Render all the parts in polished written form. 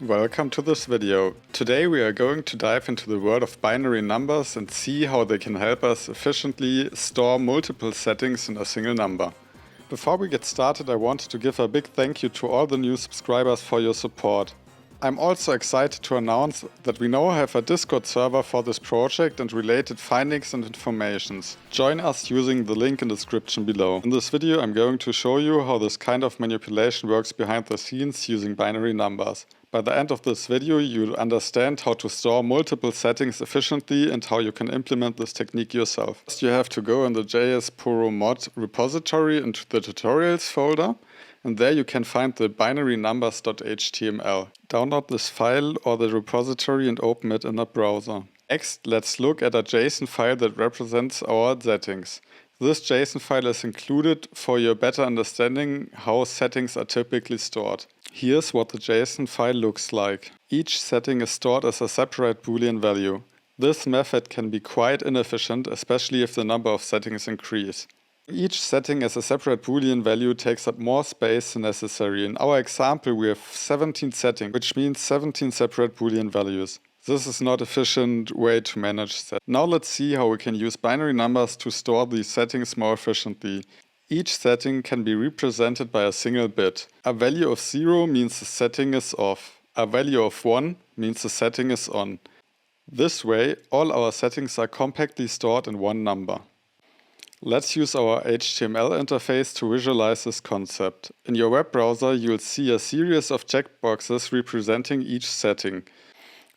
Welcome to this video. Today we are going to dive into the world of binary numbers and see how they can help us efficiently store multiple settings in a single number. Before we get started, I wanted to give a big thank you to all the new subscribers for your support. I'm also excited to announce that we now have a Discord server for this project and related findings and informations. Join us using the link in the description below. In this video I'm going to show you how this kind of manipulation works behind the scenes using binary numbers. By the end of this video you'll understand how to store multiple settings efficiently and how you can implement this technique yourself. First you have to go in the JS-Poro-Mod repository into the tutorials folder. And there you can find the binarynumbers.html. Download this file or the repository and open it in a browser. Next, let's look at a JSON file that represents our settings. This JSON file is included for your better understanding how settings are typically stored. Here's what the JSON file looks like. Each setting is stored as a separate Boolean value. This method can be quite inefficient, especially if the number of settings increase. Each setting as a separate Boolean value takes up more space than necessary. In our example we have 17 settings, which means 17 separate Boolean values. This is not an efficient way to manage settings. Now let's see how we can use binary numbers to store these settings more efficiently. Each setting can be represented by a single bit. A value of 0 means the setting is off. A value of 1 means the setting is on. This way all our settings are compactly stored in one number. Let's use our HTML interface to visualize this concept. In your web browser you'll see a series of checkboxes representing each setting.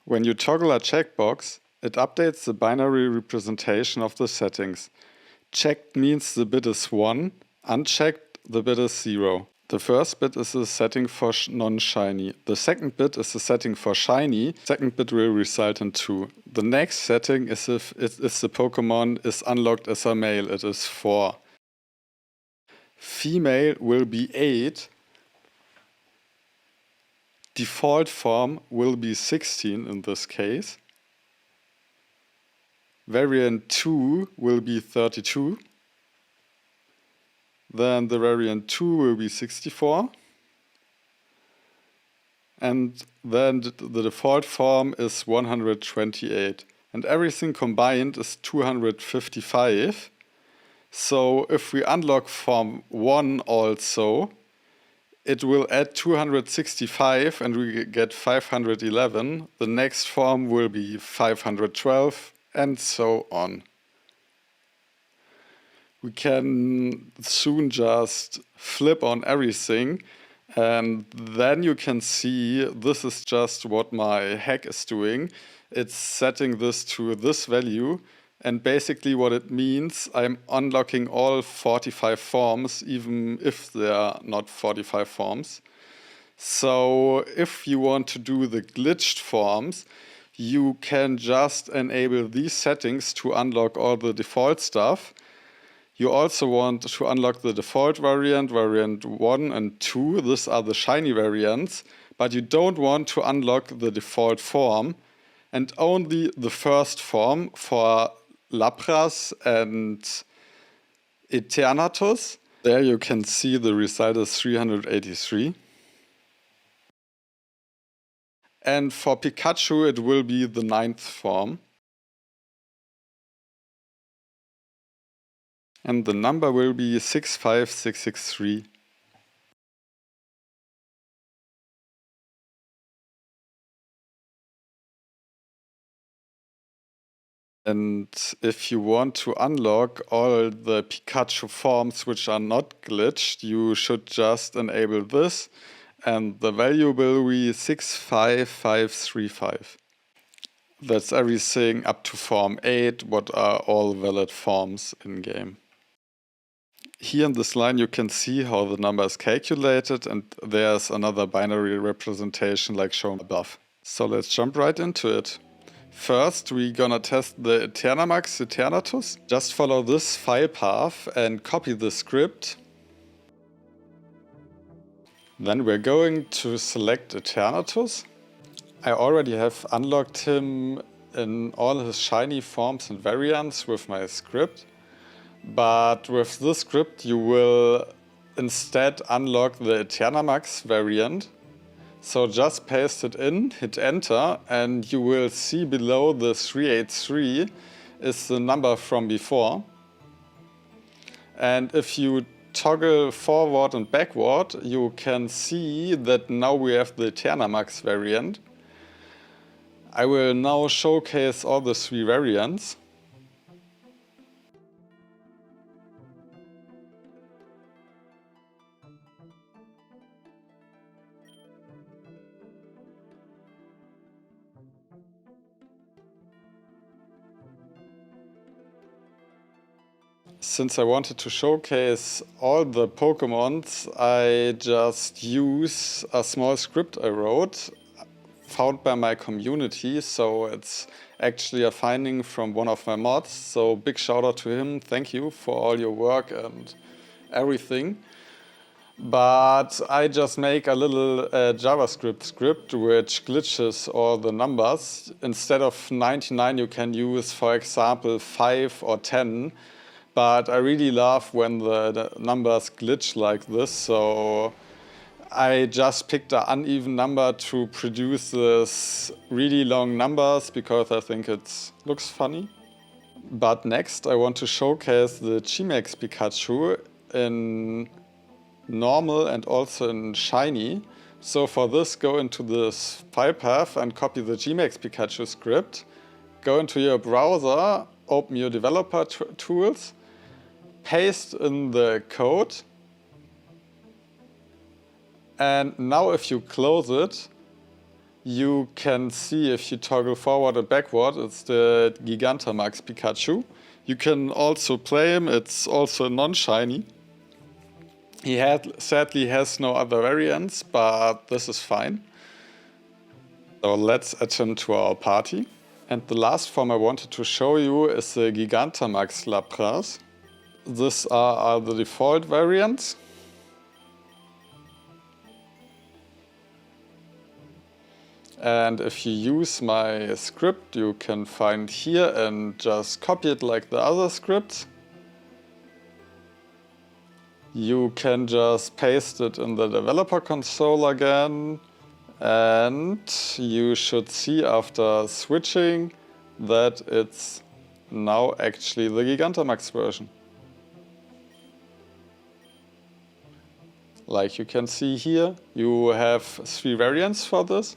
When you toggle a checkbox, it updates the binary representation of the settings. Checked means the bit is 1, unchecked the bit is 0. The first bit is the setting for non-shiny. The second bit is the setting for shiny. The second bit will result in 2. The next setting is if the Pokémon is unlocked as a male, it is 4. Female will be 8. Default form will be 16 in this case. Variant 2 will be 32. Then the variant 2 will be 64. And then the default form is 128. And everything combined is 255. So if we unlock form 1 also, it will add 265 and we get 511. The next form will be 512 and so on. We can soon just flip on everything and then you can see this is just what my hack is doing. It's setting this to this value and basically what it means, I'm unlocking all 45 forms even if there are not 45 forms. So if you want to do the glitched forms, you can just enable these settings to unlock all the default stuff. You also want to unlock the default variant, variant 1 and 2, these are the shiny variants, but you don't want to unlock the default form and only the first form for Lapras and Eternatus. There you can see the result is 383. And for Pikachu it will be the 9th form. And the number will be 65663. And if you want to unlock all the Pikachu forms which are not glitched, you should just enable this and the value will be 65535. That's everything up to form 8, what are all valid forms in game. Here in this line you can see how the number is calculated and there's another binary representation like shown above. So let's jump right into it. First we're gonna test the Eternatus. Just follow this file path and copy the script. Then we're going to select Eternatus. I already have unlocked him in all his shiny forms and variants with my script. But with this script you will instead unlock the Eternatus variant. So just paste it in, hit enter, and you will see below the 383 is the number from before. And if you toggle forward and backward, you can see that now we have the Eternatus variant. I will now showcase all the 3 variants. Since I wanted to showcase all the Pokémons, I just use a small script I wrote, found by my community, so it's actually a finding from one of my mods, so big shout out to him, thank you for all your work and everything. But I just make a little JavaScript script which glitches all the numbers. Instead of 99 you can use, for example, 5 or 10. But I really love when the numbers glitch like this, so I just picked an uneven number to produce this really long numbers because I think it looks funny. But next I want to showcase the G-Max Pikachu in normal and also in shiny. So for this, go into this file path and copy the G-Max Pikachu script. Go into your browser, open your developer tools, paste in the code, and now if you close it, you can see if you toggle forward and backward, it's the Gigantamax Pikachu. You can also play him, it's also non-shiny. He sadly has no other variants, but this is fine. So let's add him to our party. And the last form I wanted to show you is the Gigantamax Lapras. These are the default variants. And if you use my script, you can find here and just copy it like the other scripts. You can just paste it in the developer console again. And you should see after switching that it's now actually the Gigantamax version. Like you can see here, you have 3 variants for this.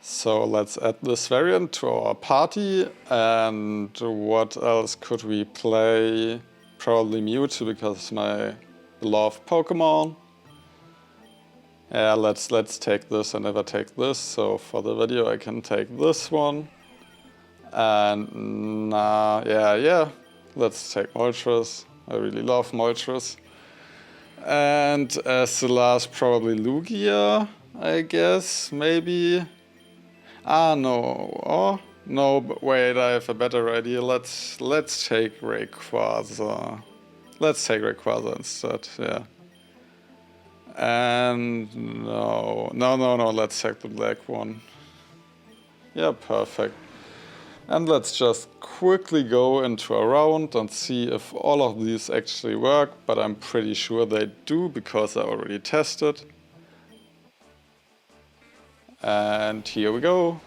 So let's add this variant to our party, and what else could we play? Probably Mewtwo because it's my beloved Pokemon. Yeah, let's take this. I never take this, so for the video I can take this one. And yeah, let's take Moltres. I really love Moltres. And as the last, probably Lugia, I guess, maybe. No. Oh, no, but wait, I have a better idea. Let's take Rayquaza. Let's take Rayquaza instead, yeah. And no, let's take the black one. Yeah, perfect. And let's just quickly go into a round and see if all of these actually work, but I'm pretty sure they do because I already tested. And here we go.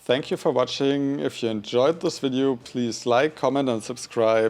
Thank you for watching. If you enjoyed this video, please like, comment and subscribe.